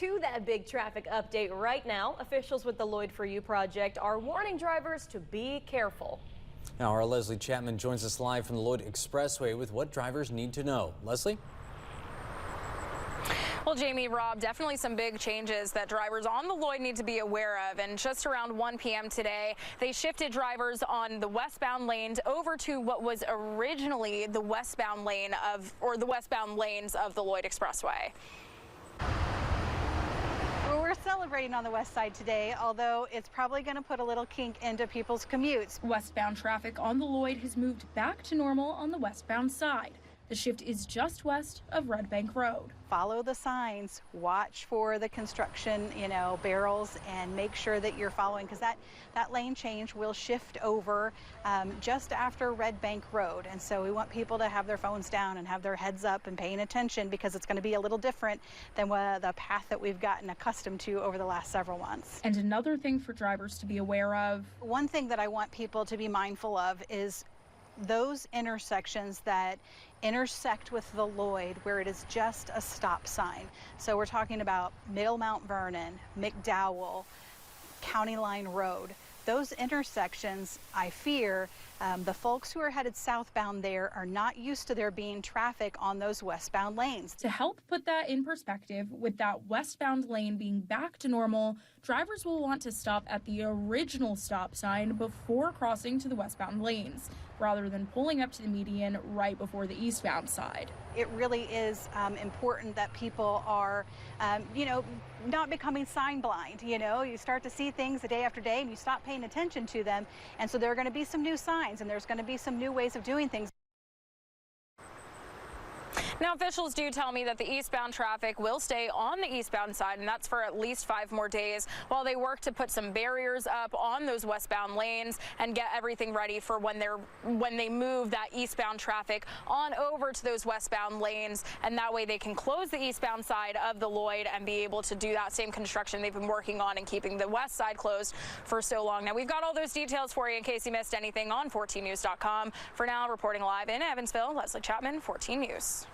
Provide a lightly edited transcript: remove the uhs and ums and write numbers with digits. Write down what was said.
To that big traffic update right now, officials with the Lloyd For You project are warning drivers to be careful. Now our Leslie Chapman joins us live from the Lloyd Expressway with what drivers need to know. Leslie? Well, Jamie, Rob, definitely some big changes that drivers on the Lloyd need to be aware of. And just around 1 p.m. today, they shifted drivers on the westbound lanes over to what was originally the westbound lane of, or the westbound lanes of the Lloyd Expressway. We're celebrating on the west side today, although it's probably going to put a little kink into people's commutes. Westbound traffic on the Lloyd has moved back to normal on the westbound side. The shift is just west of Red Bank Road. Follow the signs, watch for the construction, barrels, and make sure that you're following, because that lane change will shift over just after Red Bank Road. And so we want people to have their phones down and have their heads up and paying attention, because it's going to be a little different than the path that we've gotten accustomed to over the last several months. And another thing for drivers to be aware of. One thing that I want people to be mindful of is those intersections that intersect with the Lloyd where it is just a stop sign. So we're talking about Middle Mount Vernon, McDowell, County Line Road. Those intersections, I fear, the folks who are headed southbound there are not used to there being traffic on those westbound lanes. To help put that in perspective, with that westbound lane being back to normal, drivers will want to stop at the original stop sign before crossing to the westbound lanes, rather than pulling up to the median right before the eastbound side. It really is important that people are, not becoming sign blind. You start to see things day after day and you stop paying attention to them. And so there are going to be some new signs and there's going to be some new ways of doing things. Now, officials do tell me that the eastbound traffic will stay on the eastbound side, and that's for at least 5 more days, while they work to put some barriers up on those westbound lanes and get everything ready for when they move that eastbound traffic on over to those westbound lanes, and that way they can close the eastbound side of the Lloyd and be able to do that same construction they've been working on and keeping the west side closed for so long. Now, we've got all those details for you in case you missed anything on 14news.com. For now, reporting live in Evansville, Leslie Chapman, 14 News.